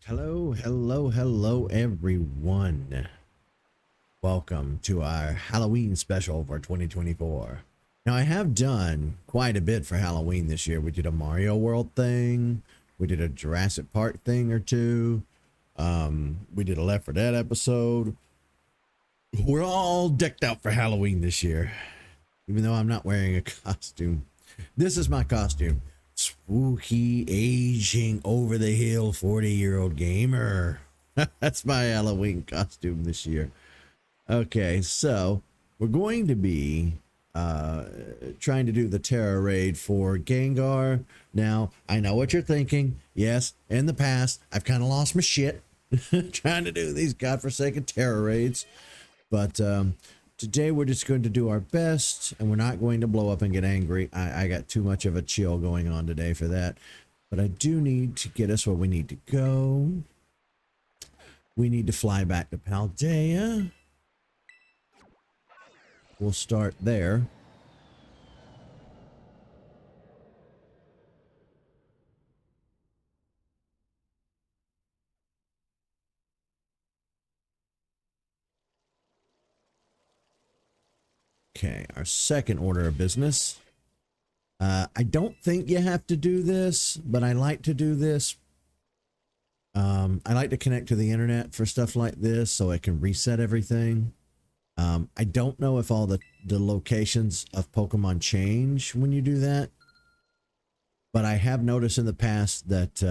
Hello, everyone. Welcome to our Halloween special for 2024. Now, I have done quite a bit for Halloween this year. We did a Mario World thing. We did a Jurassic Park thing or two. We did a Left 4 Dead episode. We're all decked out for Halloween this year, even though I'm not wearing a costume. This is my costume. Spooky, aging, over the hill 40-year-old gamer. That's my Halloween costume this year. Okay, so we're going to be trying to do the terror raid for Gengar. Now, I know what you're thinking. Yes, in the past, I've kind of lost my shit trying to do these godforsaken terror raids. But today we're just going to do our best, and we're not going to blow up and get angry. I got too much of a chill going on today for that. But I do need to get us where we need to go. We need to fly back to Paldea. We'll start there. Okay, our second order of business. I don't think you have to do this, but I like to do this. I like to connect to the internet for stuff like this so I can reset everything. I don't know if all the locations of Pokemon change when you do that, but I have noticed in the past that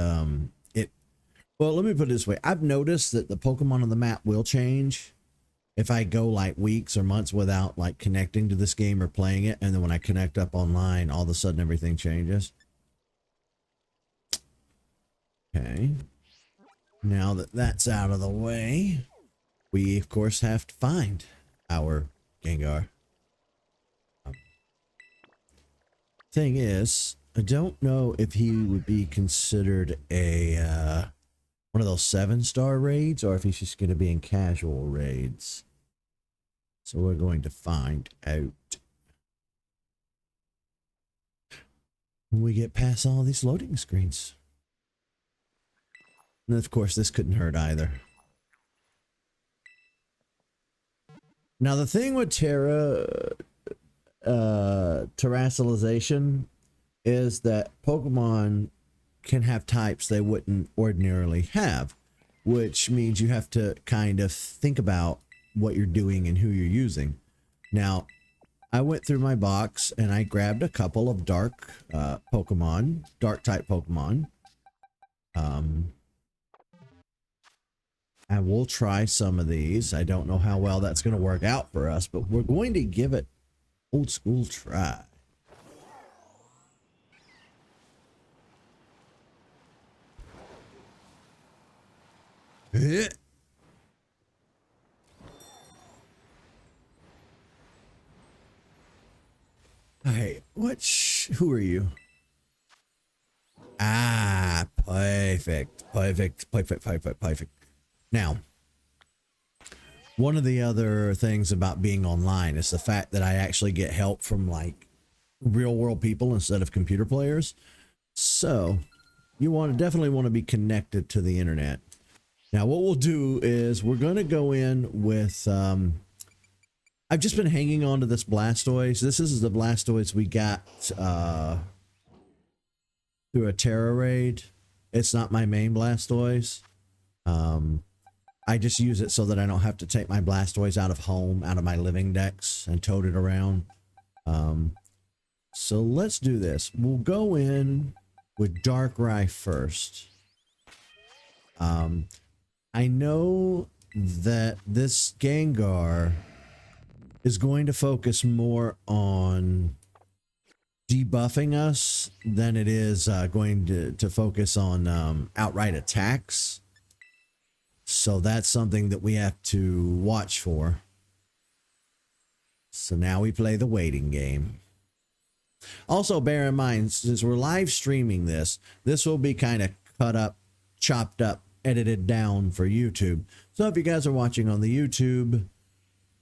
well, let me put it this way. I've noticed that the Pokemon on the map will change if I go like weeks or months without like connecting to this game or playing it, and then when I connect up online, all of a sudden everything changes. Okay. Now that that's out of the way, we of course have to find our Gengar. Thing is, I don't know if he would be considered a one of those 7-star raids, or if he's just going to be in casual raids. So we're going to find out when we get past all these loading screens. And of course, this couldn't hurt either. Now, the thing with terrestrialization is that Pokemon can have types they wouldn't ordinarily have, which means you have to kind of think about what you're doing and who you're using. Now, I went through my box and I grabbed a couple of dark Pokemon, dark type Pokemon. And we'll try some of these. I don't know how well that's going to work out for us, but we're going to give it old school try. Hey, who are you? Ah, perfect. Now, one of the other things about being online is the fact that I actually get help from like real world people instead of computer players. So you definitely want to be connected to the internet. Now, what we'll do is we're going to go in with, I've just been hanging on to this Blastoise. This is the Blastoise we got through a terror raid. It's not my main Blastoise. I just use it so that I don't have to take my Blastoise out of my living decks and tote it around. So let's do this. We'll go in with Darkrai first. I know that this Gengar is going to focus more on debuffing us than it is going to focus on outright attacks. So that's something that we have to watch for. So now we play the waiting game. Also, bear in mind, since we're live streaming this will be kind of cut up, chopped up, edited down for YouTube. So if you guys are watching on the YouTube,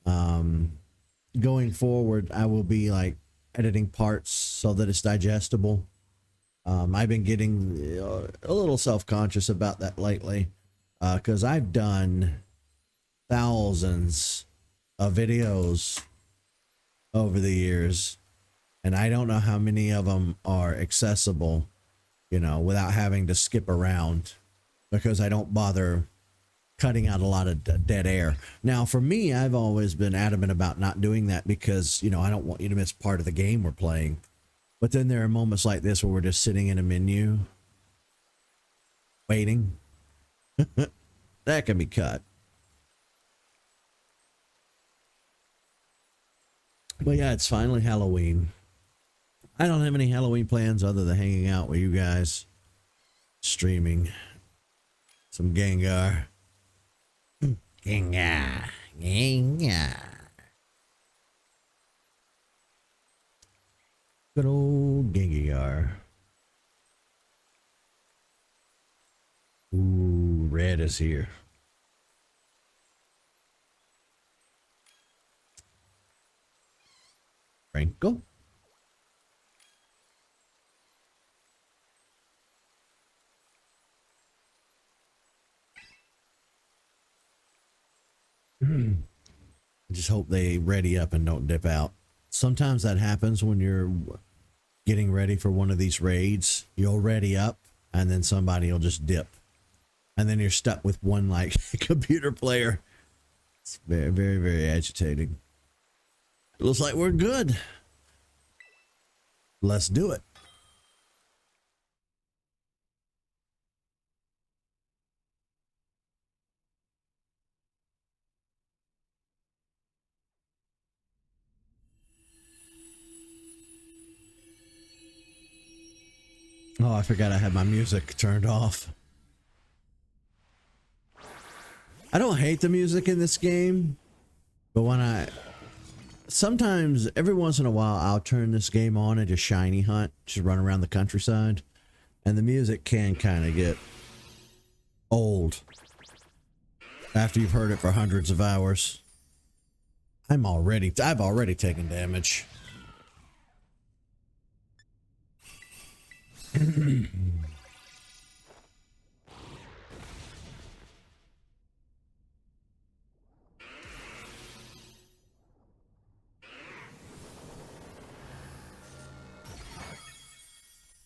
going forward, I will be like editing parts so that it's digestible. I've been getting a little self-conscious about that lately. because I've done thousands of videos over the years, and I don't know how many of them are accessible, you know, without having to skip around, because I don't bother cutting out a lot of dead air. Now, for me, I've always been adamant about not doing that because, you know, I don't want you to miss part of the game we're playing. But then there are moments like this where we're just sitting in a menu, waiting. That can be cut. But yeah, it's finally Halloween. I don't have any Halloween plans other than hanging out with you guys, streaming some Gengar. Gengar. Good old Gengar. Ooh, red is here. Sprinkle. I just hope they ready up and don't dip out. Sometimes that happens when you're getting ready for one of these raids. You'll ready up and then somebody will just dip. And then you're stuck with one like computer player. It's very, very, very agitating. It looks like we're good. Let's do it. Oh, I forgot I had my music turned off. I don't hate the music in this game, but sometimes every once in a while I'll turn this game on and just shiny hunt, just run around the countryside, and the music can kind of get old after you've heard it for hundreds of hours. I've already taken damage.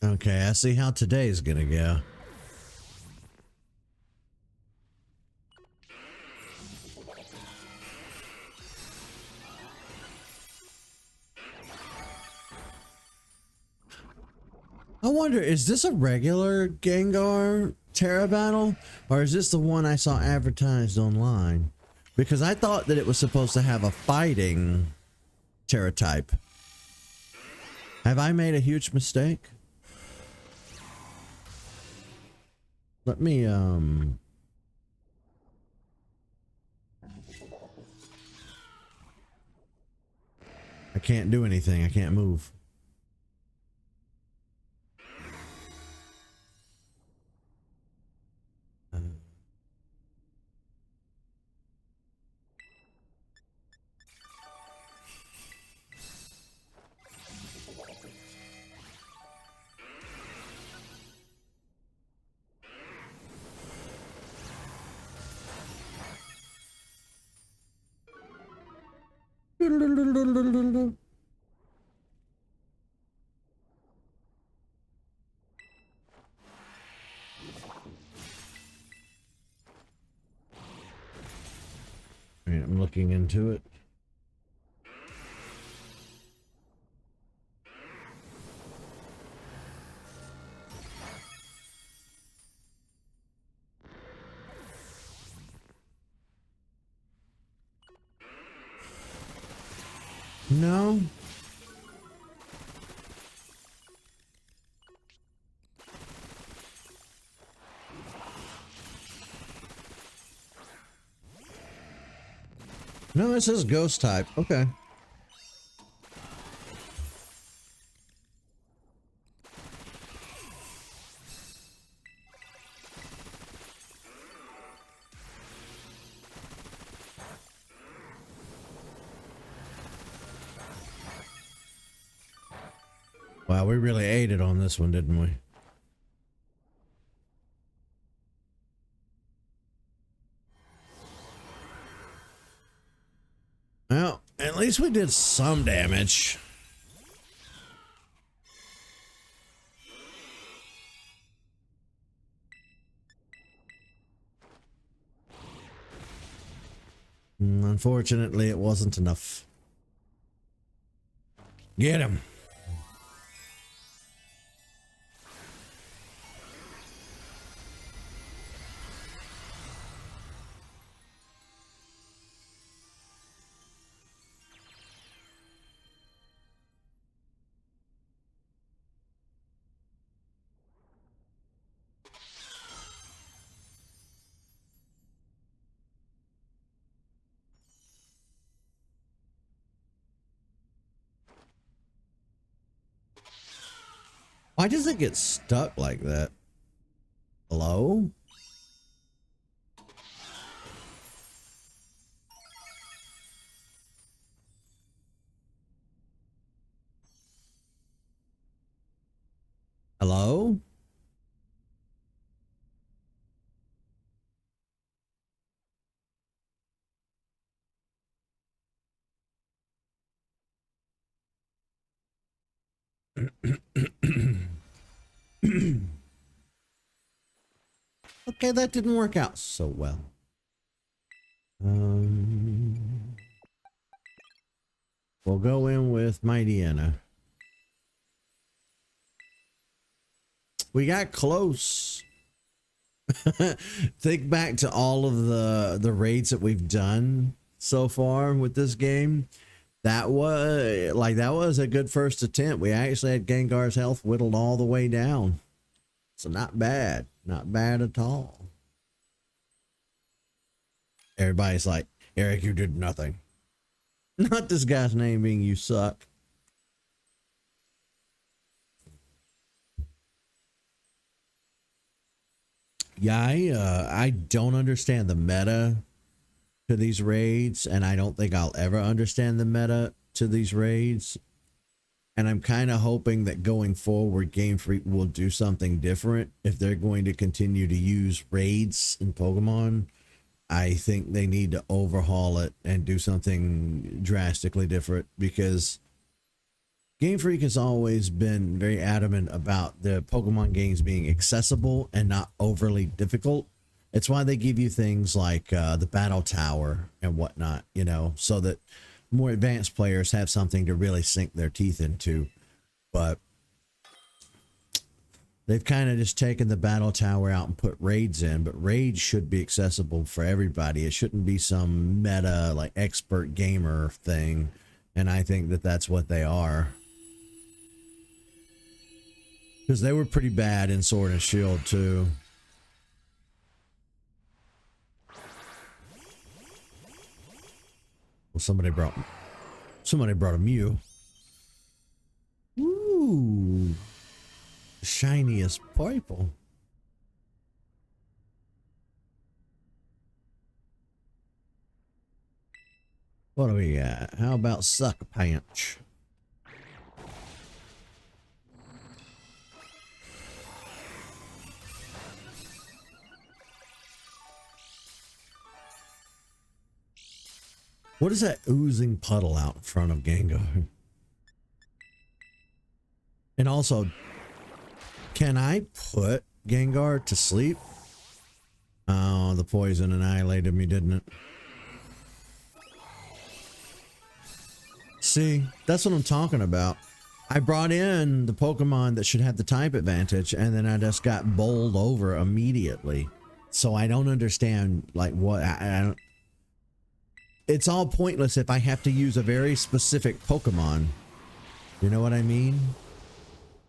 Okay, I see how today's gonna go. I wonder, is this a regular Gengar Terra battle? Or is this the one I saw advertised online? Because I thought that it was supposed to have a fighting Terra type. Have I made a huge mistake? Let me, I can't do anything. I can't move. I'm looking into it. No. No, it says ghost type. Okay. Wow, we really ate it on this one, didn't we? least we did some damage. Unfortunately, it wasn't enough. Get him. Why does it get stuck like that? Hello? Hello? Okay, that didn't work out so well. We'll go in with Mighty Anna. We got close. Think back to all of the raids that we've done so far with this game. That was a good first attempt. We actually had Gengar's health whittled all the way down. So not bad. Not bad at all. Everybody's like, Eric, you did nothing. Not this guy's name being you suck. Yeah, I don't understand the meta to these raids, and I don't think I'll ever understand the meta to these raids. And I'm kind of hoping that going forward, Game Freak will do something different if they're going to continue to use raids in Pokemon. I think they need to overhaul it and do something drastically different, because Game Freak has always been very adamant about the Pokemon games being accessible and not overly difficult. It's why they give you things like the Battle Tower and whatnot, you know, so that more advanced players have something to really sink their teeth into. But they've kind of just taken the Battle Tower out and put raids in, but raids should be accessible for everybody. It shouldn't be some meta, like, expert gamer thing. And I think that that's what they are. Because they were pretty bad in Sword and Shield, too. Well, somebody brought a Mew. Ooh. Shiniest purple. What do we got? How about Sucker Punch? What is that oozing puddle out in front of Gengar? And also, can I put Gengar to sleep? Oh, the poison annihilated me, didn't it? See, that's what I'm talking about. I brought in the Pokemon that should have the type advantage, and then I just got bowled over immediately. So I don't understand, like, what I don't. It's all pointless if I have to use a very specific Pokemon. You know what I mean?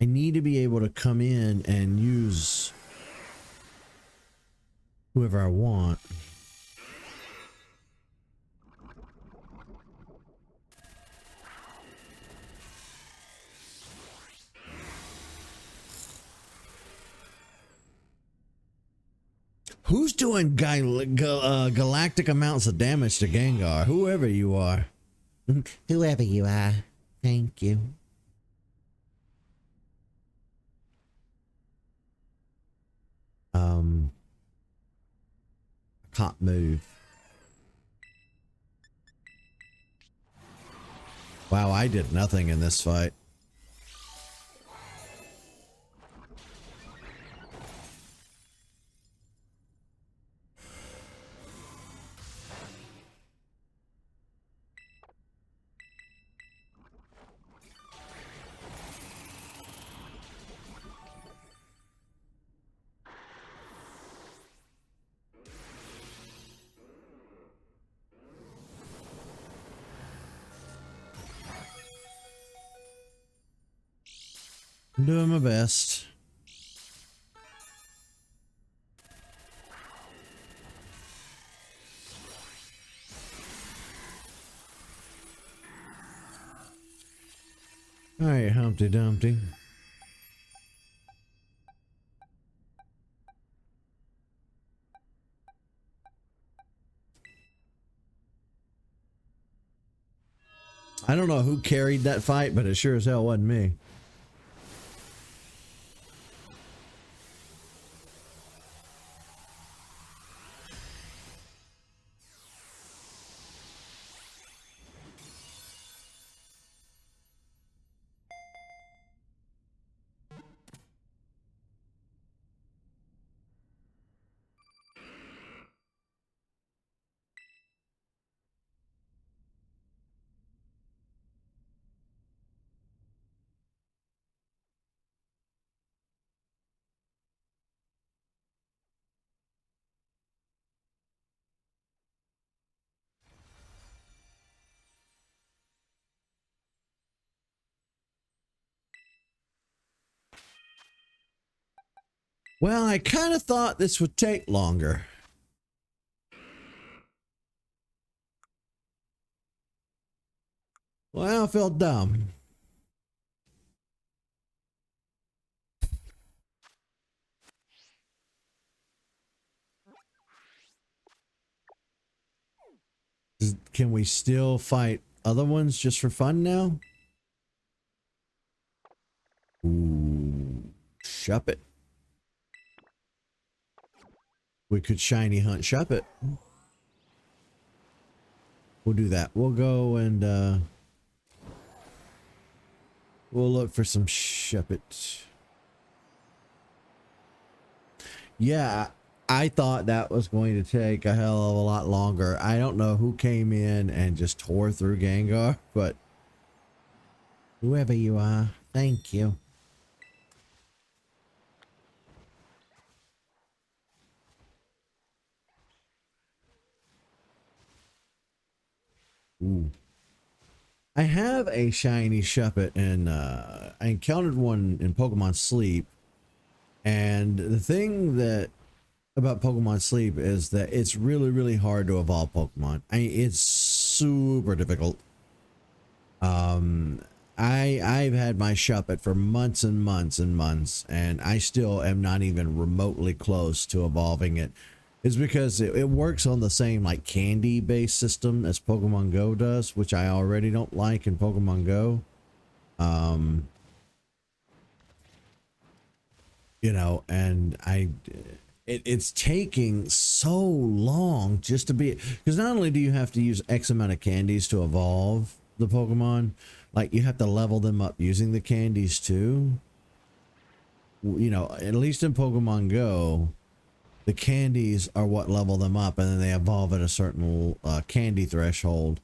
I need to be able to come in and use whoever I want. Who's doing galactic amounts of damage to Gengar? Whoever you are. Whoever you are. Thank you. I can't move. Wow, I did nothing in this fight. I'm doing my best. All right, Humpty Dumpty. I don't know who carried that fight, but it sure as hell wasn't me. Well, I kind of thought this would take longer. Well, I felt dumb. Can we still fight other ones just for fun now? Ooh, Shuppet. We could shiny hunt Shuppet. We'll do that. We'll go and we'll look for some Shuppet. Yeah, I thought that was going to take a hell of a lot longer. I don't know who came in and just tore through Gengar, but whoever you are, thank you. Ooh. I have a shiny Shuppet, and I encountered one in Pokemon Sleep. And the thing that about Pokemon Sleep is that it's really, really hard to evolve Pokemon. It's super difficult. I've had my Shuppet for months and months and months, and I still am not even remotely close to evolving it. It's because it works on the same like candy based system as Pokemon Go does, which I already don't like in Pokemon Go. You know, and it's taking so long just to be, because not only do you have to use X amount of candies to evolve the Pokemon, like you have to level them up using the candies too. You know, at least in Pokemon Go, the candies are what level them up, and then they evolve at a certain candy threshold.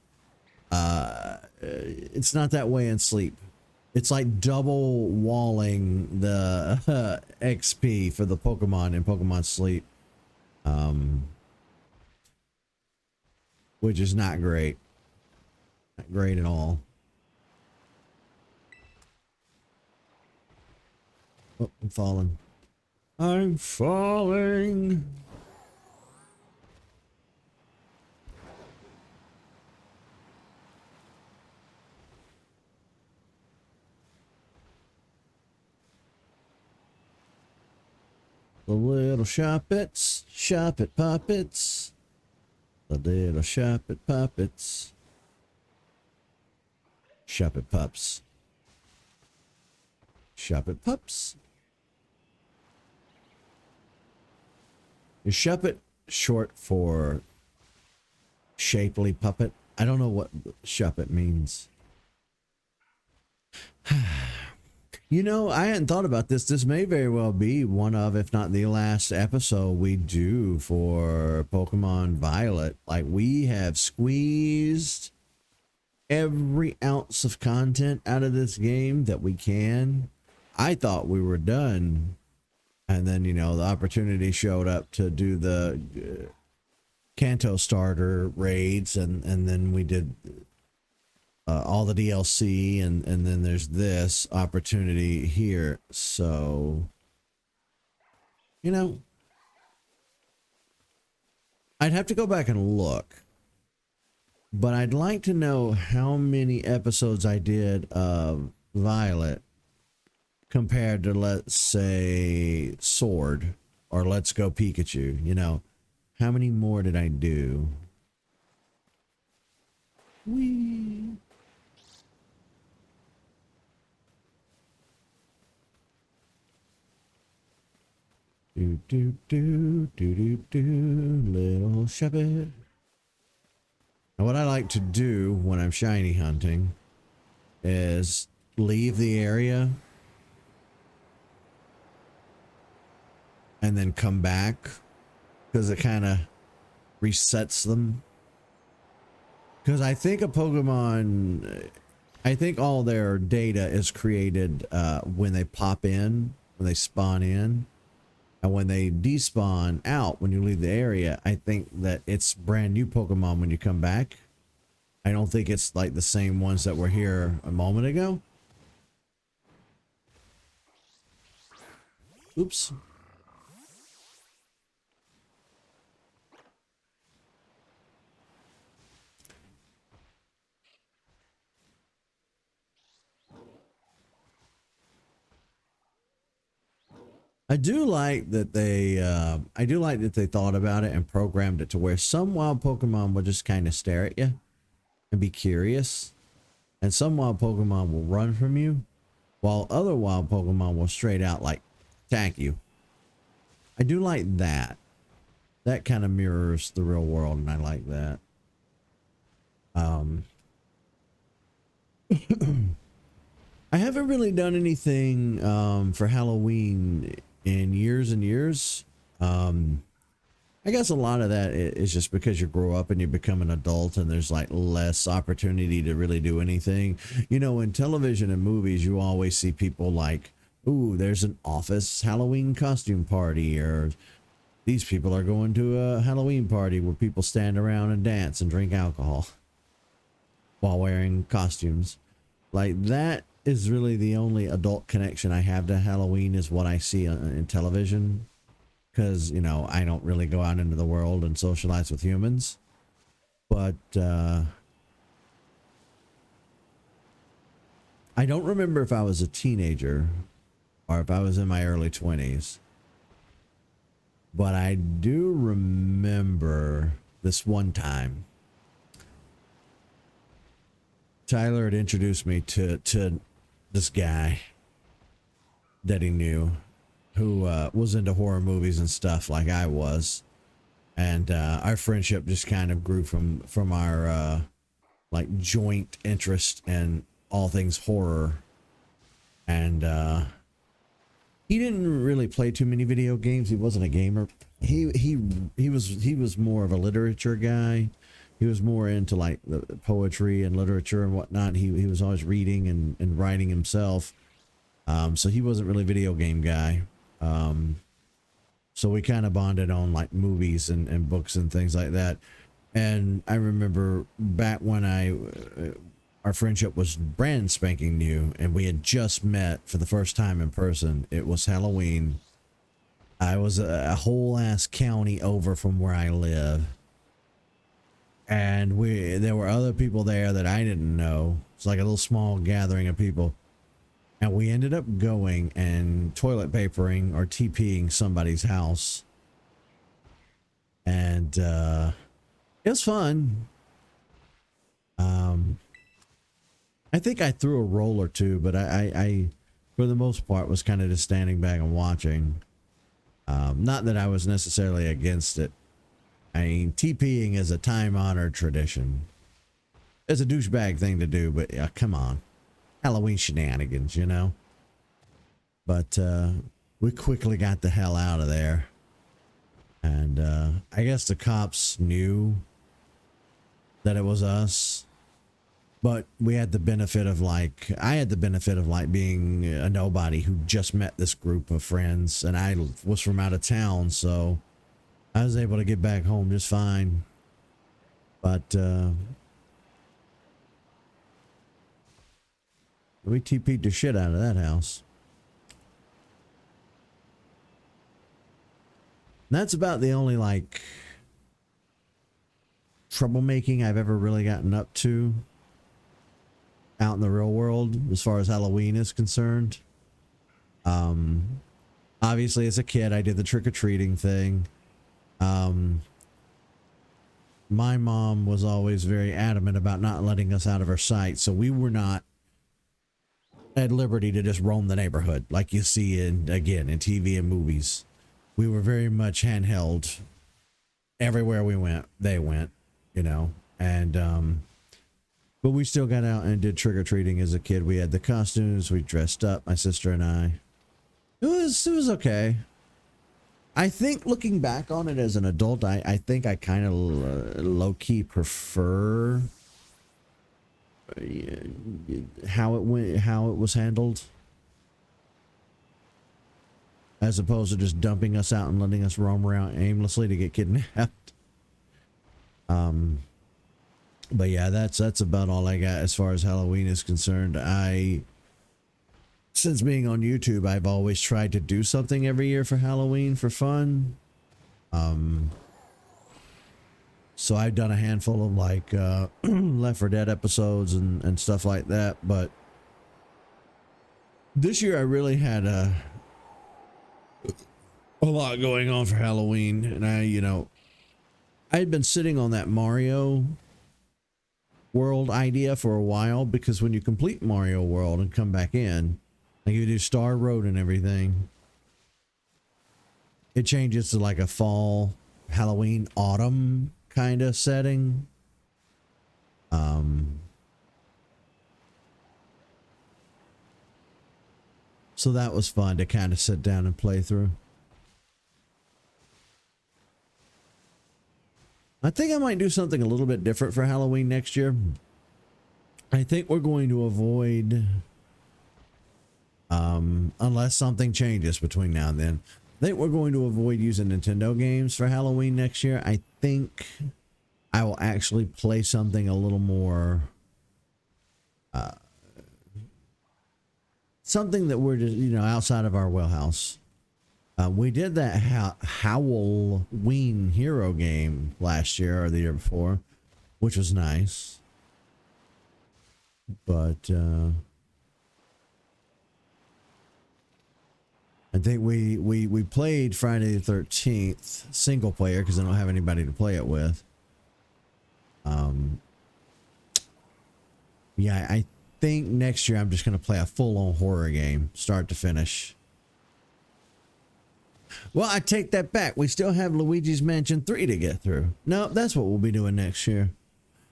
It's not that way in Sleep. It's like double walling the XP for the Pokemon in Pokemon Sleep, which is not great. Not great at all. Oh, I'm falling. I'm falling. The little Shuppets, Shuppet puppets. The little Shuppet puppets. Shuppet pups. Shuppet pups. Is Shuppet short for shapely puppet? I don't know what Shuppet means. You know, I hadn't thought about this. This may very well be one of, if not the last episode we do for Pokemon Violet. Like, we have squeezed every ounce of content out of this game that we can. I thought we were done. And then, you know, the opportunity showed up to do the Kanto starter raids. And then we did all the DLC, and then there's this opportunity here. So, you know, I'd have to go back and look, but I'd like to know how many episodes I did of Violet compared to, let's say, Sword or Let's Go Pikachu. You know, how many more did I do? Whee! Little shepherd. Now, what I like to do when I'm shiny hunting is leave the area and then come back, because it kind of resets them. Because I think a Pokemon, I think all their data is created when they pop in, when they spawn in. And when they despawn out, when you leave the area, I think that it's brand new Pokemon when you come back. I don't think it's like the same ones that were here a moment ago. Oops. I do like that they thought about it and programmed it to where some wild Pokemon will just kind of stare at you and be curious, and some wild Pokemon will run from you, while other wild Pokemon will straight out like attack you. I do like that. That kind of mirrors the real world, and I like that. I haven't really done anything for Halloween in years and years. I guess a lot of that is just because you grow up and you become an adult and there's like less opportunity to really do anything. You know, in television and movies, you always see people like, ooh, there's an office Halloween costume party, or these people are going to a Halloween party where people stand around and dance and drink alcohol while wearing costumes. Like, that is really the only adult connection I have to Halloween, is what I see in television. Because, you know, I don't really go out into the world and socialize with humans. But I don't remember if I was a teenager or if I was in my early 20s. But I do remember this one time Tyler had introduced me to this guy that he knew, who was into horror movies and stuff like I was. And our friendship just kind of grew from our like joint interest in all things horror. And he didn't really play too many video games. He wasn't a gamer. He was more of a literature guy. He was more into like the poetry and literature and whatnot. He was always reading and writing himself. So he wasn't really a video game guy. So we kind of bonded on like movies and books and things like that. And I remember back when our friendship was brand spanking new and we had just met for the first time in person. It was Halloween. I was a whole ass county over from where I live. And there were other people there that I didn't know. It's like a little small gathering of people. And we ended up going and toilet papering or TPing somebody's house. And it was fun. I think I threw a roll or two, but I for the most part, was kind of just standing back and watching. Not that I was necessarily against it. I mean, TPing is a time-honored tradition. It's a douchebag thing to do, but come on. Halloween shenanigans, you know? But we quickly got the hell out of there. And I guess the cops knew that it was us. But we had the benefit of I had the benefit of being a nobody who just met this group of friends. And I was from out of town, so I was able to get back home just fine. But we TP'd the shit out of that house. And that's about the only troublemaking I've ever really gotten up to out in the real world as far as Halloween is concerned. Obviously as a kid I did the trick-or-treating thing. My mom was always very adamant about not letting us out of her sight, so we were not at liberty to just roam the neighborhood like you see in TV and movies. We were very much handheld. Everywhere we went, they went, you know. And but we still got out and did trick-or-treating as a kid. We had the costumes, we dressed up, my sister and I. It was okay. I think looking back on it as an adult, I think I kind of low-key prefer how it was handled, as opposed to just dumping us out and letting us roam around aimlessly to get kidnapped. But yeah, that's about all I got as far as Halloween is concerned. Since being on YouTube, I've always tried to do something every year for Halloween for fun. So I've done a handful of Left 4 Dead episodes and stuff like that. But this year I really had a lot going on for Halloween. And I had been sitting on that Mario World idea for a while, because when you complete Mario World and come back in, like you do Star Road and everything, it changes to a fall, Halloween, autumn kind of setting. So that was fun to kind of sit down and play through. I think I might do something a little bit different for Halloween next year. I think we're going to avoid, unless something changes between now and then, I think we're going to avoid using Nintendo games for Halloween next year. I think I will actually play something a little more, something that we're just, outside of our wheelhouse. We did that Halloween hero game last year or the year before, which was nice. But I think we played Friday the 13th single player because I don't have anybody to play it with. Yeah, I think next year I'm just going to play a full-on horror game, start to finish. Well, I take that back. We still have Luigi's Mansion 3 to get through. No, that's what we'll be doing next year.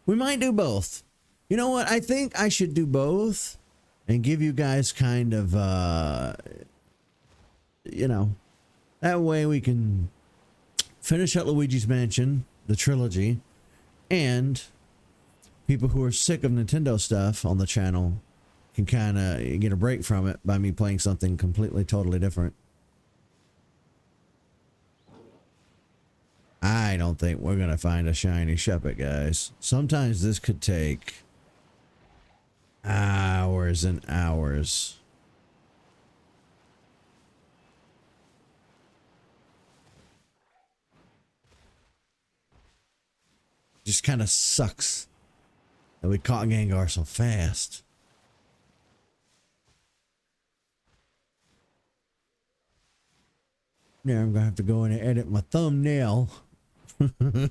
We might do both. You know what? I think I should do both and give you guys kind of, that way we can finish up Luigi's Mansion, the trilogy, and people who are sick of Nintendo stuff on the channel can kind of get a break from it by me playing something completely, totally different. I don't think we're going to find a shiny Shuppet, guys. Sometimes this could take hours and hours. Just kind of sucks that we caught Gengar so fast. Now I'm going to have to go in and edit my thumbnail. Dun,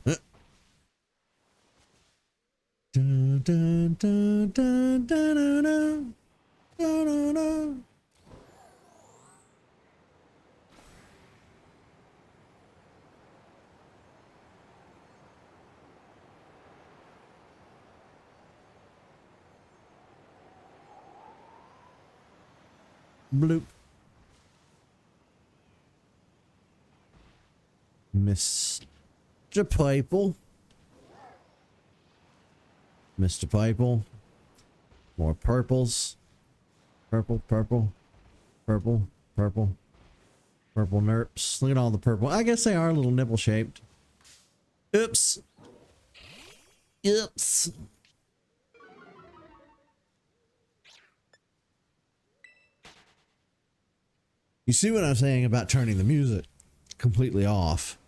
dun, dun, dun, dun, dun, dun, dun, dun. Bloop. Mr. Piple. Mr. Piple. More purples. Purple, purple, purple, purple, purple nerps. Look at all the purple. I guess they are a little nipple shaped. Oops. Oops. You see what I'm saying about turning the music completely off?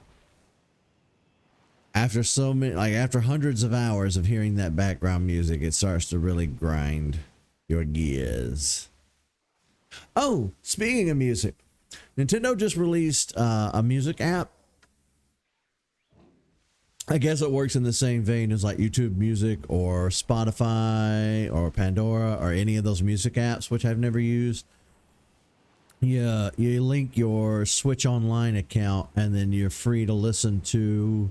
After so many, like after hundreds of hours of hearing that background music, it starts to really grind your gears. Oh, speaking of music, Nintendo just released a music app. I guess it works in the same vein as like YouTube Music or Spotify or Pandora or any of those music apps, which I've never used. Yeah, you link your Switch Online account and then you're free to listen to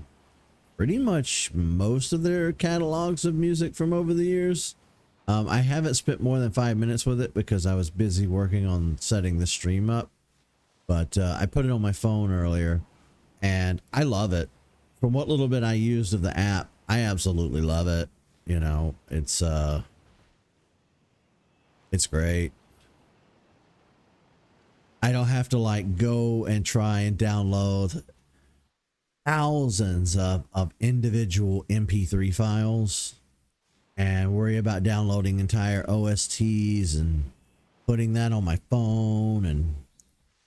pretty much most of their catalogs of music from over the years. I haven't spent more than 5 minutes with it because I was busy working on setting the stream up. But I put it on my phone earlier and I love it. From what little bit I used of the app, I absolutely love it. You know, it's great. I don't have to like go and try and download thousands of individual MP3 files and worry about downloading entire OSTs and putting that on my phone. And,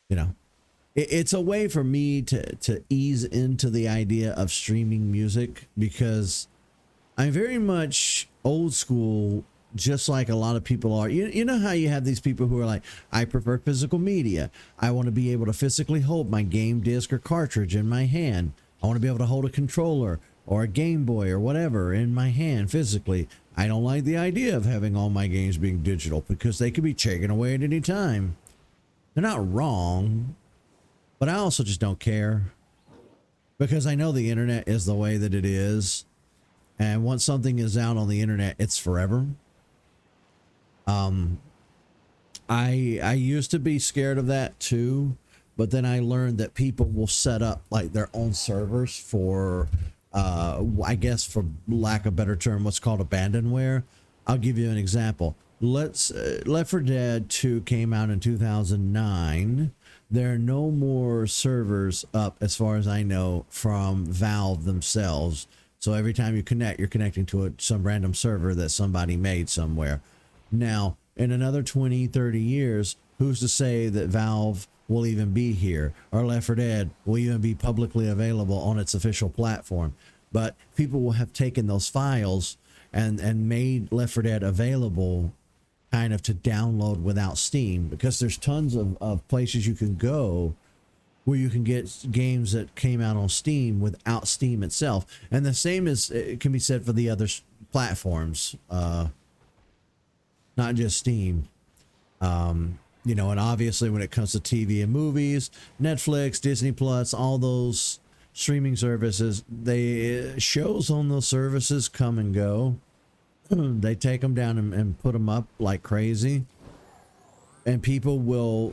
you know, it's a way for me to ease into the idea of streaming music because I'm very much old school, just like a lot of people are. You know how you have these people who are like, I prefer physical media. I want to be able to physically hold my game disc or cartridge in my hand. I want to be able to hold a controller or a Game Boy or whatever in my hand physically. I don't like the idea of having all my games being digital because they could be taken away at any time. They're not wrong, but I also just don't care because I know the internet is the way that it is. And once something is out on the internet, it's forever. I used to be scared of that too, but then I learned that people will set up like their own servers for, I guess for lack of a better term, what's called abandonware. I'll give you an example. Left 4 Dead 2 came out in 2009. There are no more servers up, as far as I know, from Valve themselves. So every time you connect, you're connecting to some random server that somebody made somewhere. Now, in another 20, 30 years, who's to say that Valve will even be here or Left 4 Dead will even be publicly available on its official platform? But people will have taken those files and made Left 4 Dead available kind of to download without Steam, because there's tons of places you can go where you can get games that came out on Steam without Steam itself. And the same is, it can be said for the other platforms, not just Steam. You know, and obviously when it comes to TV and movies, Netflix, Disney Plus, all those streaming services, shows on those services come and go. They take them down and put them up like crazy. And people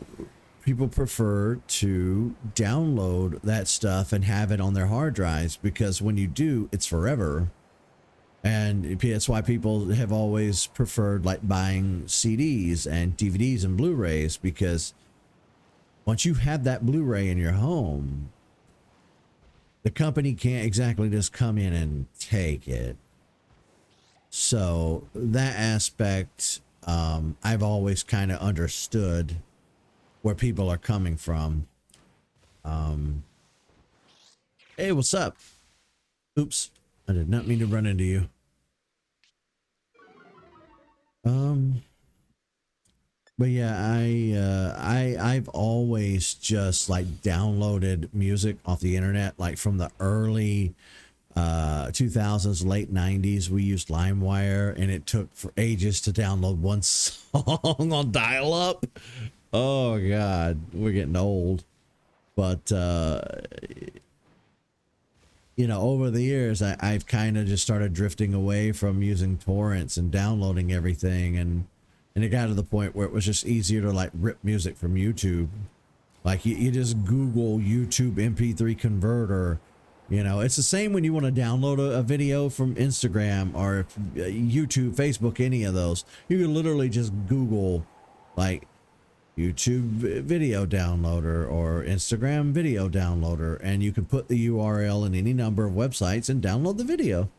prefer to download that stuff and have it on their hard drives, because when you do, it's forever. And that's why people have always preferred like buying CDs and DVDs and Blu-rays, because once you have that Blu-ray in your home, the company can't exactly just come in and take it. So that aspect, I've always kind of understood where people are coming from. Hey, what's up? Oops, I did not mean to run into you. But yeah, I've always just like downloaded music off the internet, like from the early 2000s, late 90s. We used LimeWire, and it took for ages to download one song on dial-up. Oh god, we're getting old. But you know, over the years, I've kind of just started drifting away from using torrents and downloading everything, and it got to the point where it was just easier to like rip music from YouTube. Like you just Google YouTube MP3 converter. You know, it's the same when you want to download a video from Instagram or YouTube, Facebook, any of those. You can literally just Google like YouTube video downloader or Instagram video downloader, and you can put the URL in any number of websites and download the video.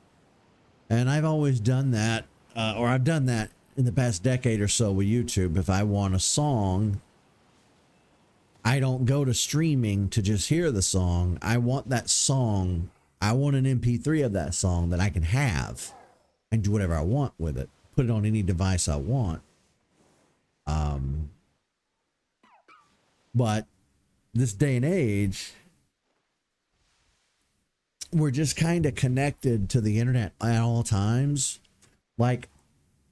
And I've always done that, or I've done that in the past decade or so with YouTube. If I want a song, I don't go to streaming to just hear the song. I want that song. I want an MP3 of that song that I can have and do whatever I want with it. Put it on any device I want. But this day and age, we're just kind of connected to the internet at all times. Like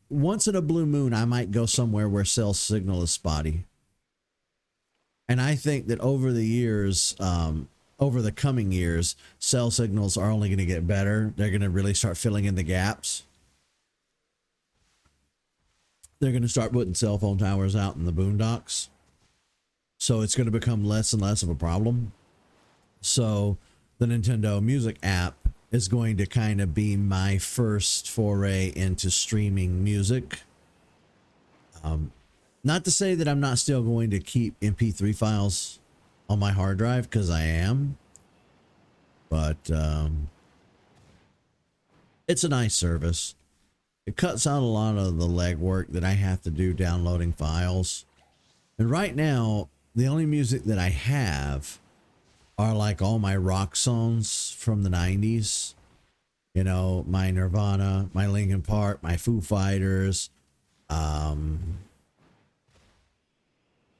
once in a blue moon, I might go somewhere where cell signal is spotty. And I think that over the years, over the coming years, cell signals are only going to get better. They're going to really start filling in the gaps. They're going to start putting cell phone towers out in the boondocks. So it's going to become less and less of a problem. So the Nintendo Music app is going to kind of be my first foray into streaming music. Not to say that I'm not still going to keep MP3 files on my hard drive, because I am. But it's a nice service. It cuts out a lot of the legwork that I have to do downloading files. And right now, the only music that I have are like all my rock songs from the 90s. You know, my Nirvana, my Linkin Park, my Foo Fighters,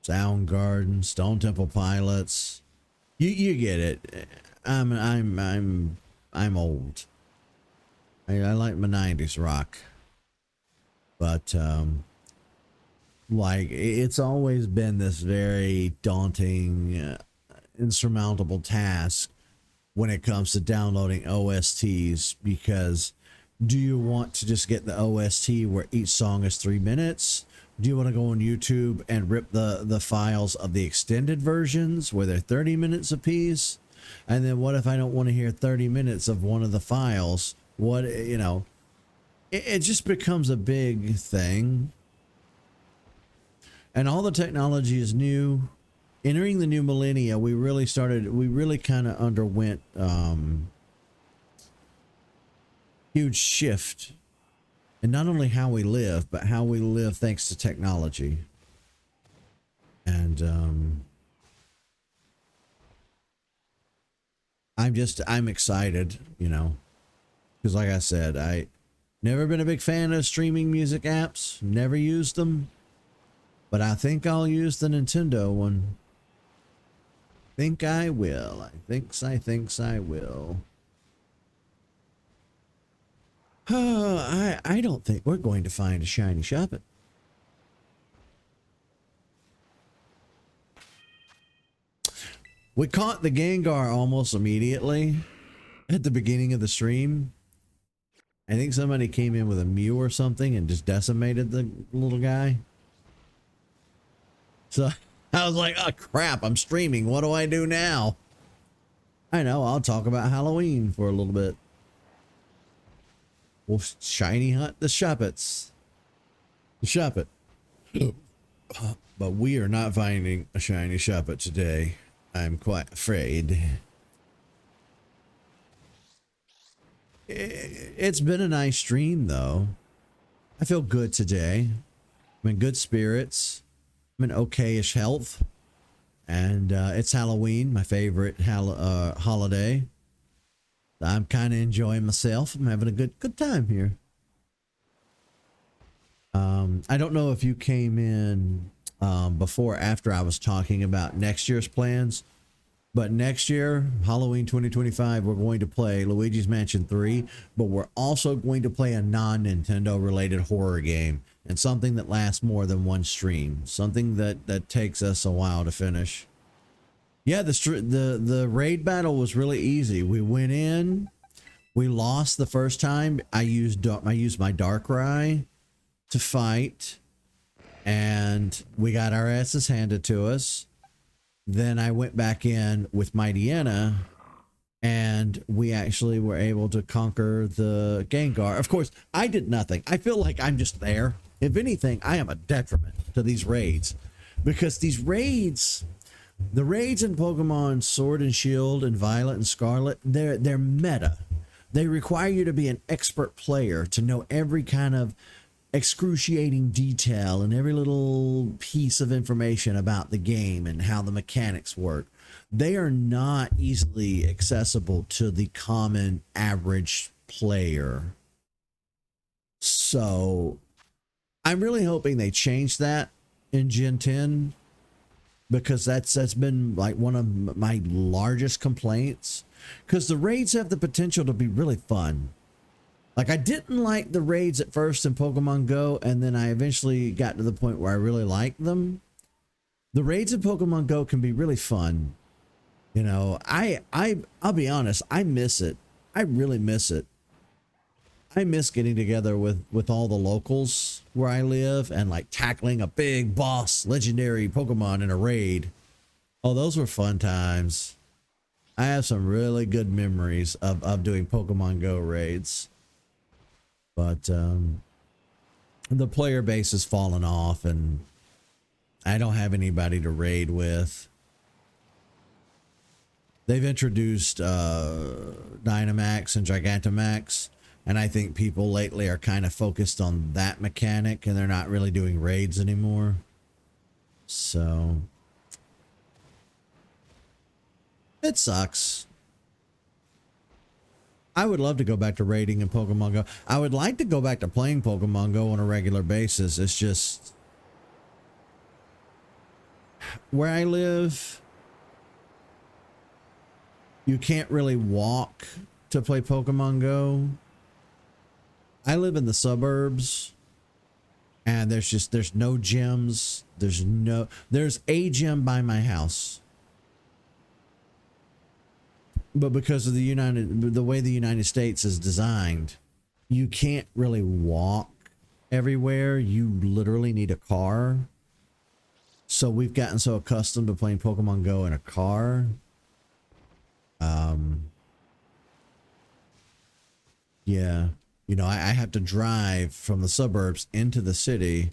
Soundgarden, Stone Temple Pilots. You get it. I'm old. I like my 90s rock. But like it's always been this very daunting insurmountable task when it comes to downloading OSTs, because do you want to just get the OST where each song is 3 minutes? Do you want to go on YouTube and rip the files of the extended versions where they're 30 minutes a piece? And then what if I don't want to hear 30 minutes of one of the files? What, you know, it just becomes a big thing. And all the technology is new. Entering the new millennia, we really kind of underwent huge shift. And not only how we live, but how we live thanks to technology. And I'm excited, you know, because like I said, I never been a big fan of streaming music apps, never used them, but I think I'll use the Nintendo one. Think I will. I will. I don't think we're going to find a shiny Shuppet. We caught the Gengar almost immediately at the beginning of the stream. I think somebody came in with a Mew or something and just decimated the little guy. So I was like, oh crap, I'm streaming. What do I do now? I know, I'll talk about Halloween for a little bit. We'll shiny hunt the Shuppets. The Shuppet. But we are not finding a shiny Shuppet today. I'm quite afraid. It's been a nice stream, though. I feel good today. I'm in good spirits. I'm in okay-ish health. And it's Halloween, my favorite holiday. I'm kind of enjoying myself. I'm having a good time here. I don't know if you came in before or after I was talking about next year's plans, but next year, Halloween 2025, we're going to play Luigi's Mansion 3, but we're also going to play a non-Nintendo related horror game, and something that lasts more than one stream, something that takes us a while to finish. Yeah, the raid battle was really easy. We went in, we lost the first time. I used my Darkrai to fight, and we got our asses handed to us. Then I went back in with Mightyena, and we actually were able to conquer the Gengar. Of course, I did nothing. I feel like I'm just there. If anything, I am a detriment to these raids, because these raids, the raids in Pokemon Sword and Shield and Violet and Scarlet, they're meta. They require you to be an expert player to know every kind of excruciating detail and every little piece of information about the game and how the mechanics work. They are not easily accessible to the common average player. So I'm really hoping they change that in Gen 10, because that's been like one of my largest complaints, because the raids have the potential to be really fun. Like, I didn't like the raids at first in Pokemon Go, and then I eventually got to the point where I really liked them. The raids in Pokemon Go can be really fun. You know, I'll be honest, I miss it. I really miss it. I miss getting together with all the locals where I live and like tackling a big boss legendary Pokemon in a raid. Oh, those were fun times. I have some really good memories of doing Pokemon Go raids. But the player base has fallen off, and I don't have anybody to raid with. They've introduced Dynamax and Gigantamax, and I think people lately are kind of focused on that mechanic, and they're not really doing raids anymore. So it sucks. I would love to go back to raiding in Pokemon Go. I would like to go back to playing Pokemon Go on a regular basis. It's just where I live, you can't really walk to play Pokemon Go. I live in the suburbs, and there's no gyms. There's a gym by my house. But because of the way the United States is designed, you can't really walk everywhere. You literally need a car. So we've gotten so accustomed to playing Pokemon Go in a car. Yeah. You know, I have to drive from the suburbs into the city.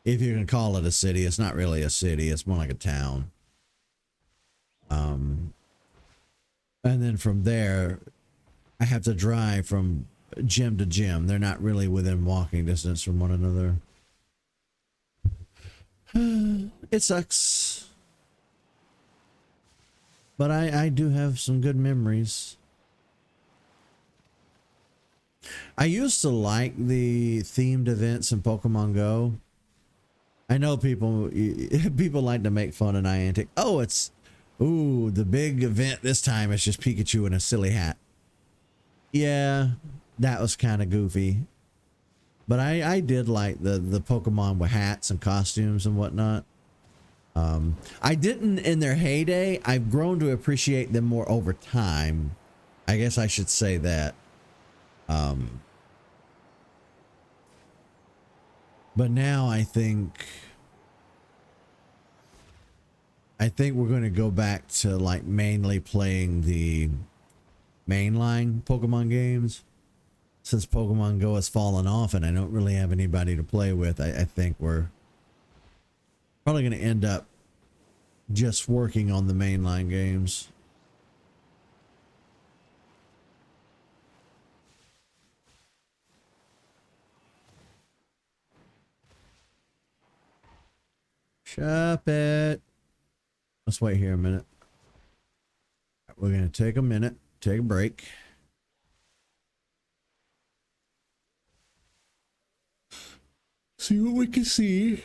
If you can call it a city, it's not really a city. It's more like a town. And then from there, I have to drive from gym to gym. They're not really within walking distance from one another. It sucks. But I do have some good memories. I used to like the themed events in Pokemon Go. I know people like to make fun of Niantic. Oh, ooh, the big event this time is just Pikachu in a silly hat. Yeah, that was kind of goofy. But I did like the Pokemon with hats and costumes and whatnot. I didn't in their heyday. I've grown to appreciate them more over time. I guess I should say that. But now I think we're going to go back to like mainly playing the mainline Pokemon games. Since Pokemon Go has fallen off and I don't really have anybody to play with, I think we're probably going to end up just working on the mainline games. Shop it. Let's wait here a minute. We're going to take a minute, take a break. See what we can see.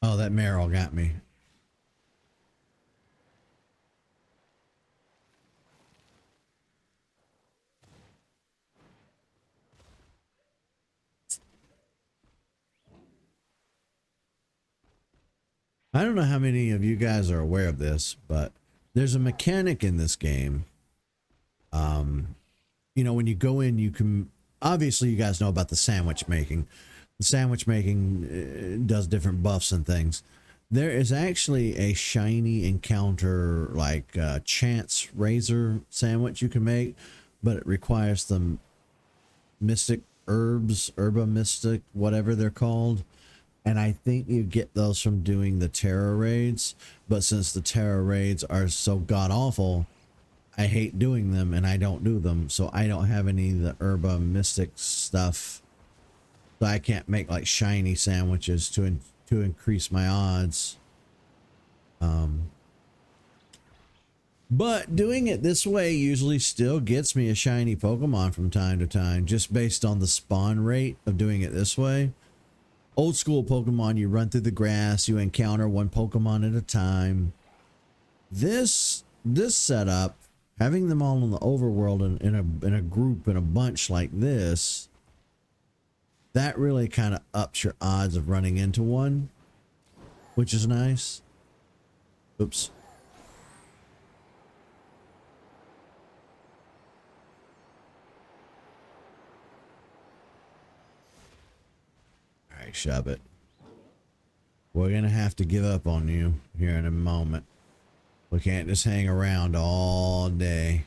Oh, that Meryl got me. I don't know how many of you guys are aware of this, but there's a mechanic in this game. You know, when you go in, you can, obviously you guys know about the sandwich making. The sandwich making does different buffs and things. There is actually a shiny encounter, like chance razor sandwich you can make, but it requires the mystic herbs, herba mystic, whatever they're called. And I think you get those from doing the terror raids. But since the terror raids are so god awful, I hate doing them and I don't do them. So I don't have any of the herba mystic stuff. So I can't make like shiny sandwiches to increase my odds. But doing it this way usually still gets me a shiny Pokemon from time to time, just based on the spawn rate of doing it this way. Old school Pokemon, you run through the grass, you encounter one Pokemon at a time. This setup, having them all in the overworld in a group, in a bunch like this, that really kind of ups your odds of running into one, which is nice. Oops. All right, shove it. We're gonna have to give up on you here in a moment. We can't just hang around all day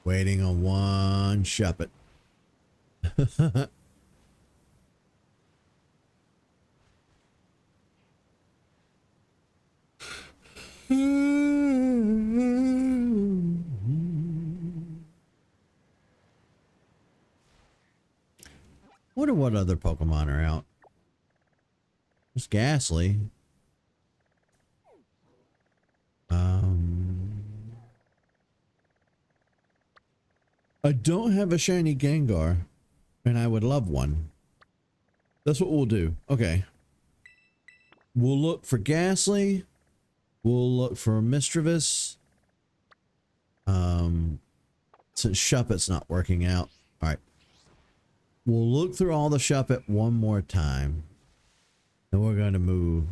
waiting on one shuppet. Wonder what other Pokemon are out. There's Ghastly. I don't have a shiny Gengar, and I would love one. That's what we'll do. Okay. We'll look for Ghastly. We'll look for Mischievous. Since Shuppet's not working out. All right. We'll look through all the Shuppet one more time. And we're going to move.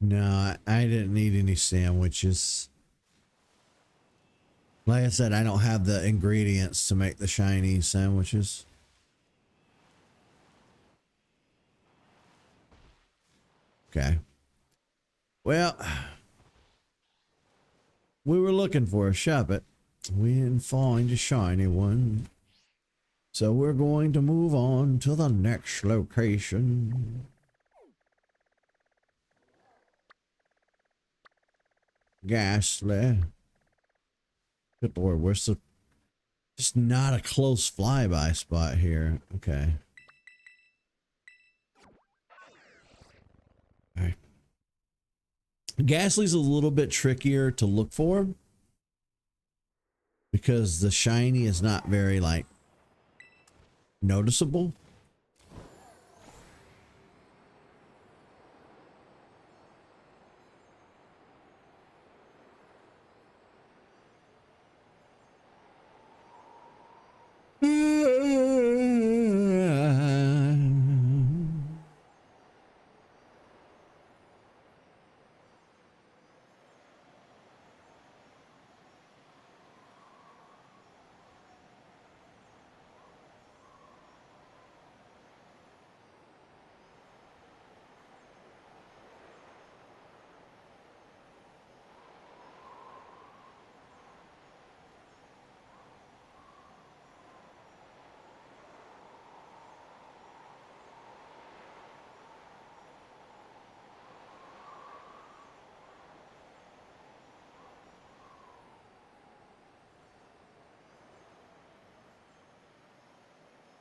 No, I didn't need any sandwiches. Like I said, I don't have the ingredients to make the shiny sandwiches. Okay. Well, we were looking for a Shuppet. We didn't find a shiny one. So we're going to move on to the next location. Ghastly. Good Lord, where's the... Just not a close flyby spot here. Okay. Alright. Ghastly's a little bit trickier to look for, because the shiny is not very, like, noticeable.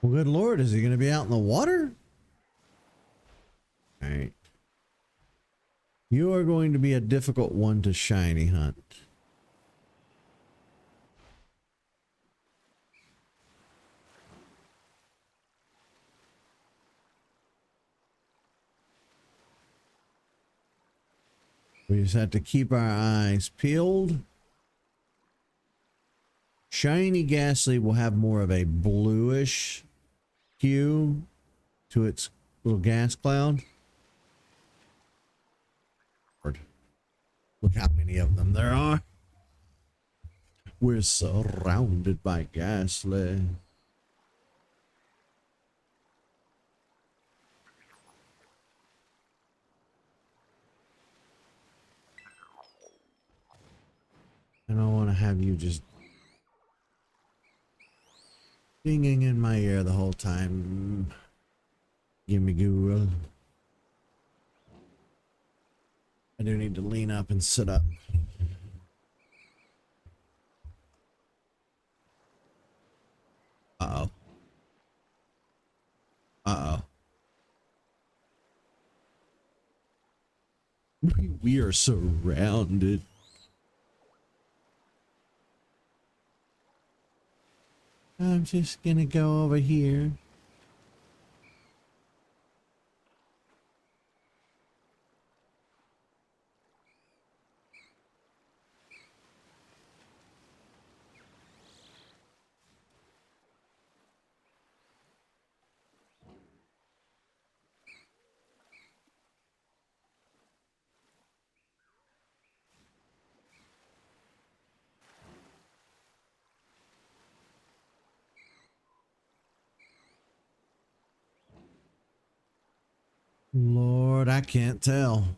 Well, good Lord, is he going to be out in the water? All right. You are going to be a difficult one to shiny hunt. We just have to keep our eyes peeled. Shiny Ghastly will have more of a bluish hue to its little gas cloud. Look how many of them there are. We're surrounded by ghastly. I don't want to have you just dinging in my ear the whole time. Gimme ghoul. I do need to lean up and sit up. Uh-oh. Uh-oh. We are surrounded. I'm just gonna go over here. Lord, I can't tell.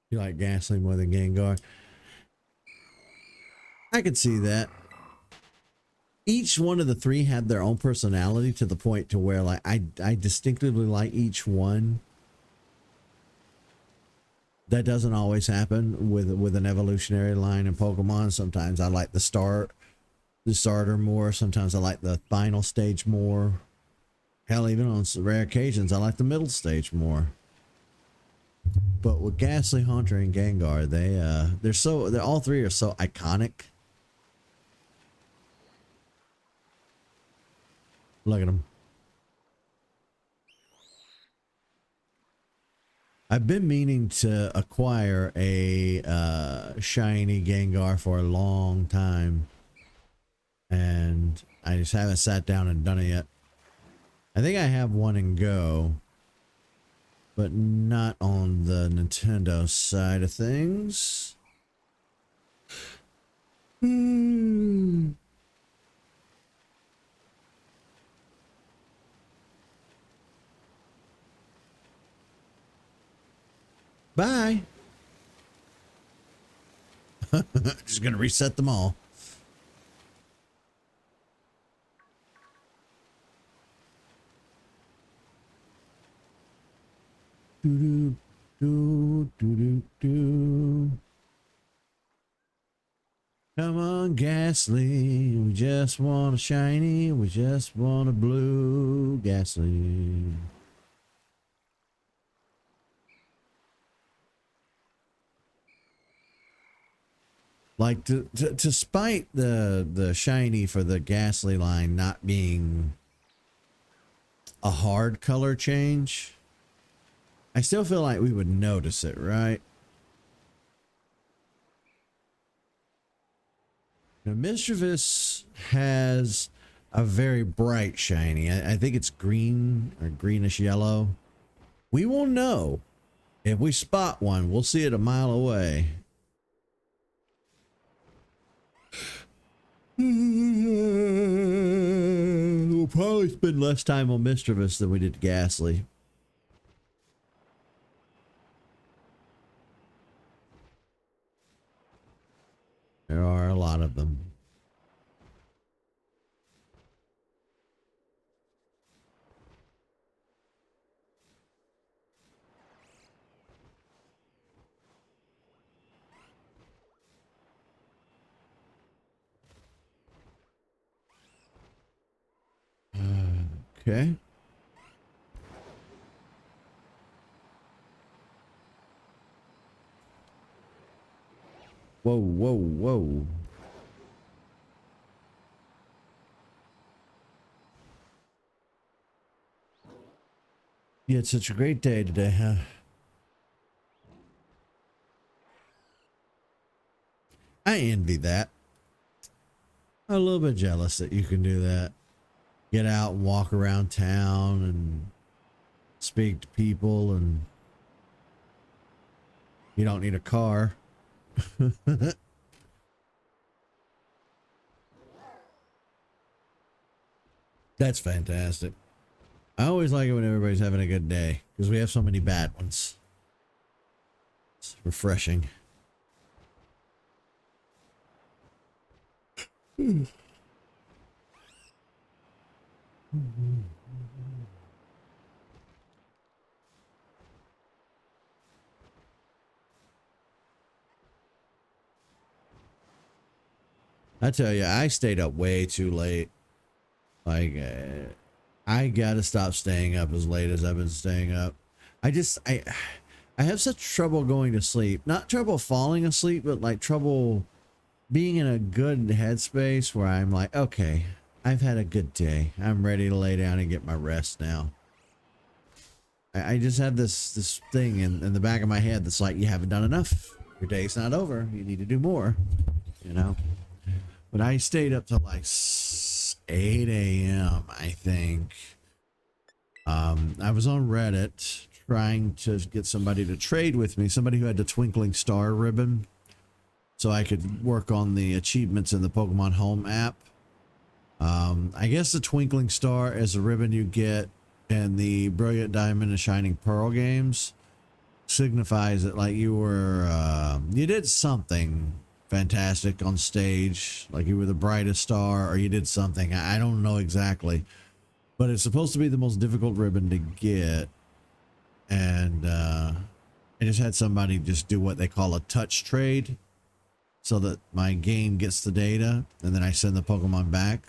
You like Ghastly more than Gengar? I could see that. Each one of the three had their own personality to the point to where like I distinctively like each one. That doesn't always happen with an evolutionary line in Pokemon. Sometimes I like the starter more. Sometimes I like the final stage more. Hell, even on some rare occasions, I like the middle stage more. But with Ghastly, Haunter, and Gengar, they're all three are so iconic. Look at them. I've been meaning to acquire a shiny Gengar for a long time, and I just haven't sat down and done it yet. I think I have one in Go, but not on the Nintendo side of things. Bye. Just gonna reset them all. Do do do do do. Come on, Ghastly. We just want a shiny. We just want a blue Ghastly. Like to spite the shiny for the Ghastly line not being a hard color change, I still feel like we would notice it, right? Now, Mischievous has a very bright shiny. I think it's green or greenish yellow. We will know if we spot one. We'll see it a mile away. We'll probably spend less time on Mischievous than we did Ghastly. There are a lot of them. Okay. Whoa, whoa, whoa. You had such a great day today, huh? I envy that. I'm a little bit jealous that you can do that. get out and walk around town and speak to people, and you don't need a car. That's fantastic. I always like it when everybody's having a good day because we have so many bad ones. It's refreshing. I tell you, I stayed up way too late. Like, I gotta stop staying up as late as I've been staying up. I have such trouble going to sleep. Not trouble falling asleep, but like trouble being in a good headspace where I'm like, okay, I've had a good day. I'm ready to lay down and get my rest now. I just have this thing in the back of my head that's like, you haven't done enough. Your day's not over. You need to do more, you know? But I stayed up till like 8 a.m., I think. I was on Reddit trying to get somebody to trade with me, somebody who had the twinkling star ribbon, so I could work on the achievements in the Pokemon Home app. I guess the twinkling star is a ribbon you get in the Brilliant Diamond and Shining Pearl games. Signifies that like you were, you did something fantastic on stage, like you were the brightest star, or you did something. I don't know exactly, but it's supposed to be the most difficult ribbon to get. And I just had somebody just do what they call a touch trade, so that my game gets the data and then I send the Pokemon back.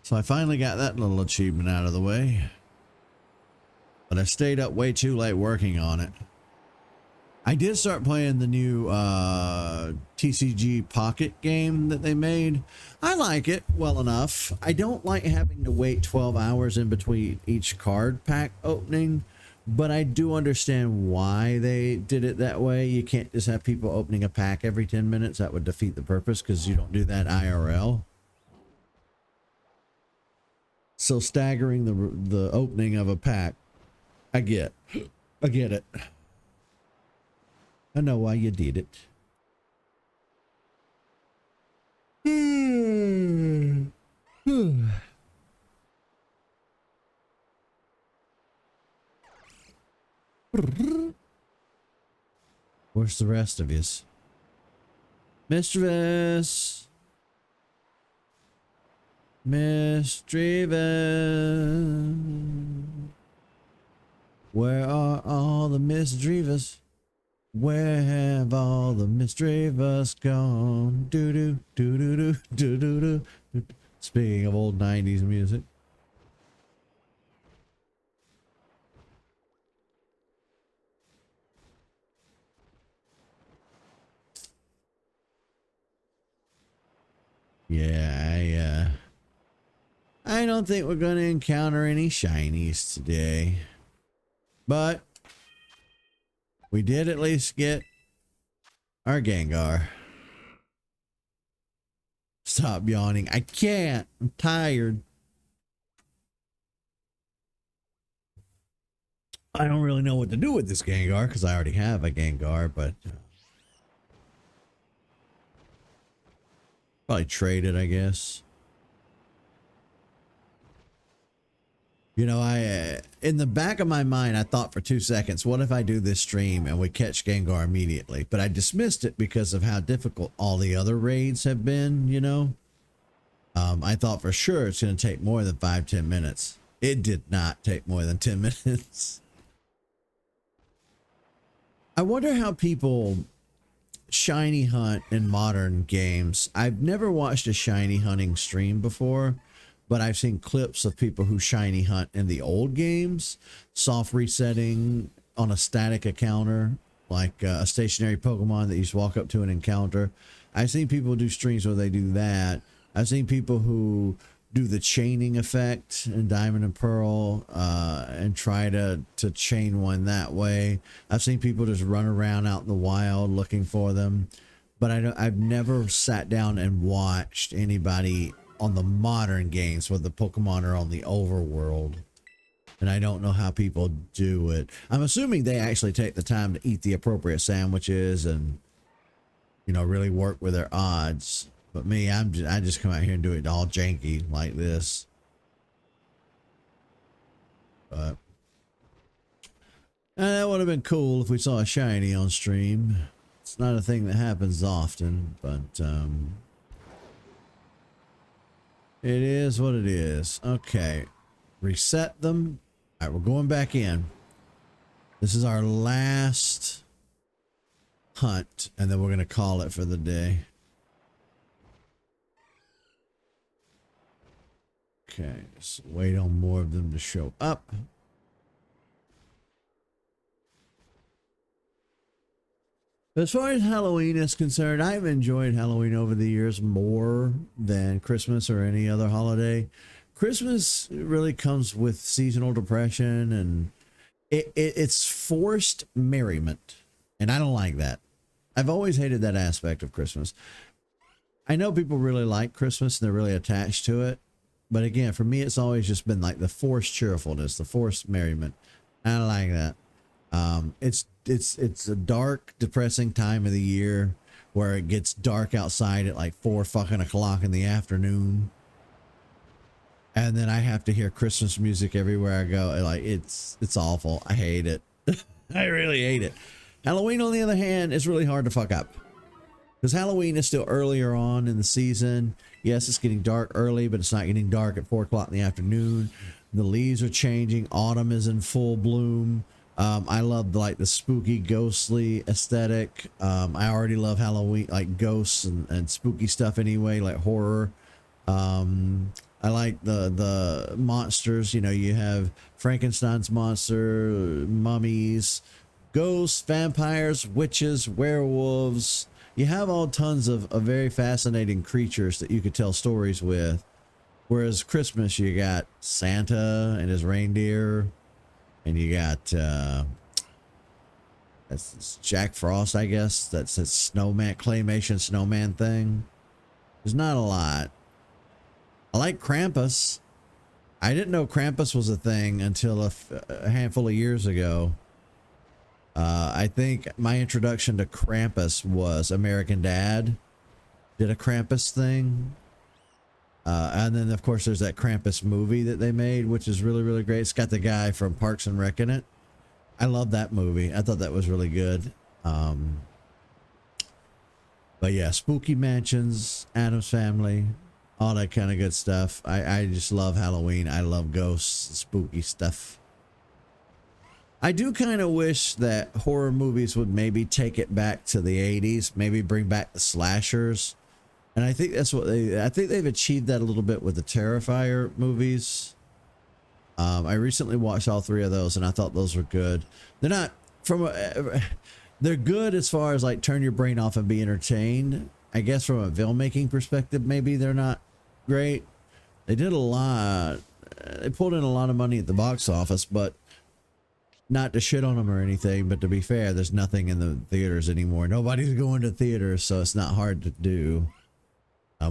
So I finally got that little achievement out of the way, but I stayed up way too late working on it. I did start playing the new TCG Pocket game that they made. I like it well enough. I don't like having to wait 12 hours in between each card pack opening, but I do understand why they did it that way. You can't just have people opening a pack every 10 minutes. That would defeat the purpose because you don't do that IRL. So staggering the opening of a pack, I get it. I know why you did it. Where's the rest of yous? Mischievous. Mischievous. Where are all the Mischievous? Where have all the Mischievous gone? Do do do do do do do do. Speaking of old 90s music. Yeah, I don't think we're going to encounter any shinies today. But we did at least get our Gengar. Stop yawning. I can't. I'm tired. I don't really know what to do with this Gengar because I already have a Gengar, but probably trade it, I guess. You know, in the back of my mind, I thought for 2 seconds, what if I do this stream and we catch Gengar immediately? But I dismissed it because of how difficult all the other raids have been, you know? I thought for sure it's going to take more than 5-10 minutes. It did not take more than 10 minutes. I wonder how people shiny hunt in modern games. I've never watched a shiny hunting stream before, but I've seen clips of people who shiny hunt in the old games, soft resetting on a static encounter, like a stationary Pokemon that you just walk up to and encounter. I've seen people do streams where they do that. I've seen people who do the chaining effect in Diamond and Pearl and try to chain one that way. I've seen people just run around out in the wild looking for them. but I've never sat down and watched anybody on the modern games where the Pokemon are on the overworld. And I don't know how people do it. I'm assuming they actually take the time to eat the appropriate sandwiches and, you know, really work with their odds. But me, I just come out here and do it all janky like this. But that would have been cool if we saw a shiny on stream. It's not a thing that happens often, but it is what it is. Okay, reset them. All right, we're going back in. This is our last hunt, and then we're going to call it for the day. Okay, just wait on more of them to show up. As far as Halloween is concerned, I've enjoyed Halloween over the years more than Christmas or any other holiday. Christmas really comes with seasonal depression, and it's forced merriment, and I don't like that. I've always hated that aspect of Christmas. I know people really like Christmas and they're really attached to it, but again, for me, it's always just been like the forced cheerfulness, the forced merriment. I don't like that. It's a dark, depressing time of the year where it gets dark outside at like 4 fucking o'clock in the afternoon. And then I have to hear Christmas music everywhere I go. Like it's awful. I hate it. I really hate it. Halloween, on the other hand, is really hard to fuck up. Because Halloween is still earlier on in the season. Yes, it's getting dark early, but it's not getting dark at 4 o'clock in the afternoon. The leaves are changing. Autumn is in full bloom. I love like the spooky, ghostly aesthetic. I already love Halloween, like ghosts and spooky stuff anyway, like horror. I like the monsters. You know, you have Frankenstein's monster, mummies, ghosts, vampires, witches, werewolves. You have all tons of very fascinating creatures that you could tell stories with. Whereas Christmas, you got Santa and his reindeer, and you got that's Jack Frost, I guess. That's a snowman, claymation snowman thing. There's not a lot. I like Krampus. I didn't know Krampus was a thing until a handful of years ago. I think my introduction to Krampus was American Dad did a Krampus thing. And then, of course, there's that Krampus movie that they made, which is really, really great. It's got the guy from Parks and Rec in it. I love that movie. I thought that was really good. But yeah, Spooky Mansions, Addams Family, all that kind of good stuff. I just love Halloween. I love ghosts, spooky stuff. I do kind of wish that horror movies would maybe take it back to the 80s, maybe bring back the slashers. And I think that's what I think they've achieved that a little bit with the Terrifier movies. I recently watched all 3 of those and I thought those were good. They're not they're good as far as like turn your brain off and be entertained. I guess from a filmmaking perspective, maybe they're not great. They did a lot. They pulled in a lot of money at the box office, but not to shit on them or anything, but to be fair, there's nothing in the theaters anymore. Nobody's going to theaters, so it's not hard to do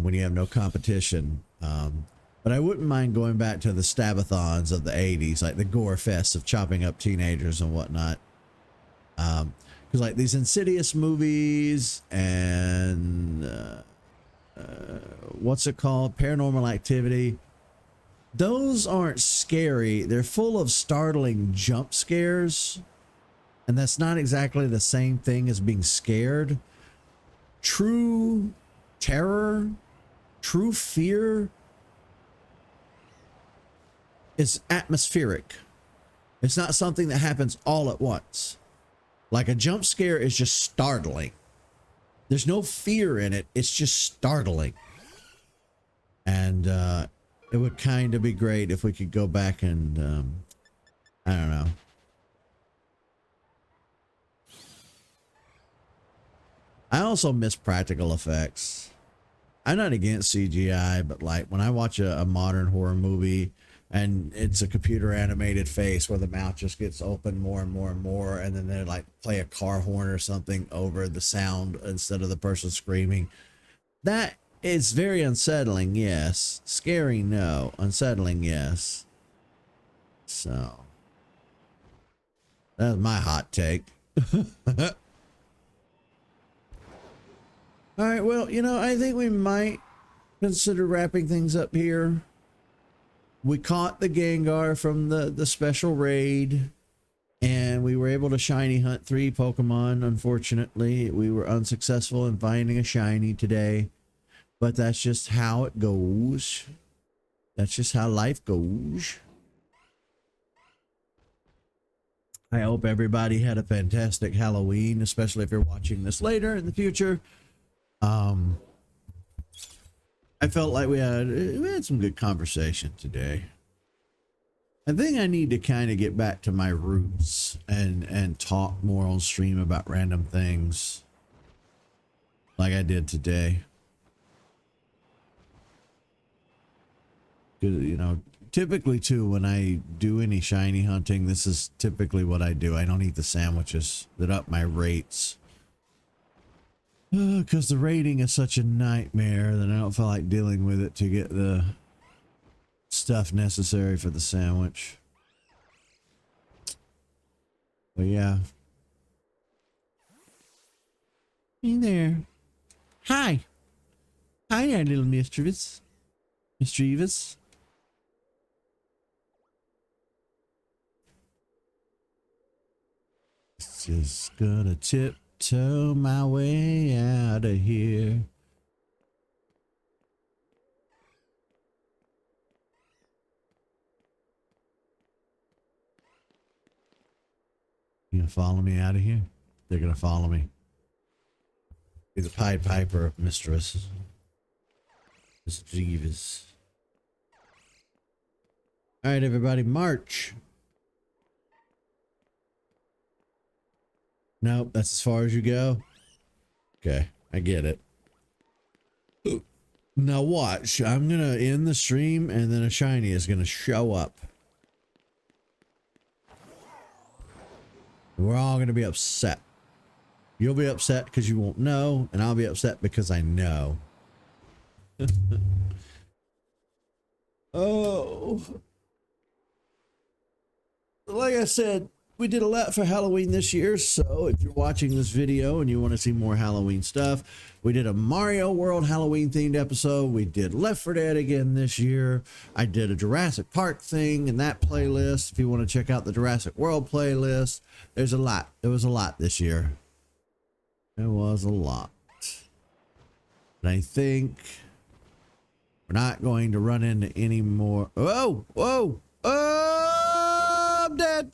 when you have no competition. But I wouldn't mind going back to the Stabathons of the 80s, like the gore fest of chopping up teenagers and whatnot. Because like these Insidious movies and what's it called? Paranormal Activity. Those aren't scary. They're full of startling jump scares. And that's not exactly the same thing as being scared. True terror, true fear is atmospheric. It's not something that happens all at once. Like a jump scare is just startling. There's no fear in it. It's just startling. And it would kind of be great if we could go back and, I don't know. I also miss practical effects. I'm not against CGI, but like when I watch a modern horror movie, and it's a computer animated face where the mouth just gets open more and more and more, and then they like play a car horn or something over the sound instead of the person screaming. That is very unsettling, yes. Scary, no. Unsettling, yes. So that's my hot take. All right, well, you know, I think we might consider wrapping things up here. We caught the Gengar from the special raid, and we were able to shiny hunt 3 Pokemon. Unfortunately, we were unsuccessful in finding a shiny today, but that's just how it goes. That's just how life goes. I hope everybody had a fantastic Halloween, especially if you're watching this later in the future. I felt like we had some good conversation today. I think I need to kind of get back to my roots and talk more on stream about random things like I did today. You know, typically too, when I do any shiny hunting, this is typically what I do. I don't eat the sandwiches that up my rates. Because the rating is such a nightmare that I don't feel like dealing with it to get the stuff necessary for the sandwich. But yeah. Hey there. Hi. Hi there, little mischievous. Mischievous. Just gonna tiptoe my way out of here. You gonna follow me out of here? They're gonna follow me. Be the Pied Piper mistress. Miss Jeeves. All right, everybody, march. Nope, that's as far as you go. Okay, I get it. Now watch, I'm gonna end the stream and then a shiny is gonna show up. We're all gonna be upset. You'll be upset because you won't know, and I'll be upset because I know. Oh. Like I said, we did a lot for Halloween this year, so if you're watching this video and you want to see more Halloween stuff, we did a Mario World Halloween themed episode. We did Left 4 Dead again this year. I did a Jurassic Park thing in that playlist. If you want to check out the Jurassic World playlist, there's a lot. There was a lot this year. There was a lot. And I think we're not going to run into any more. Whoa, whoa, oh, I'm dead.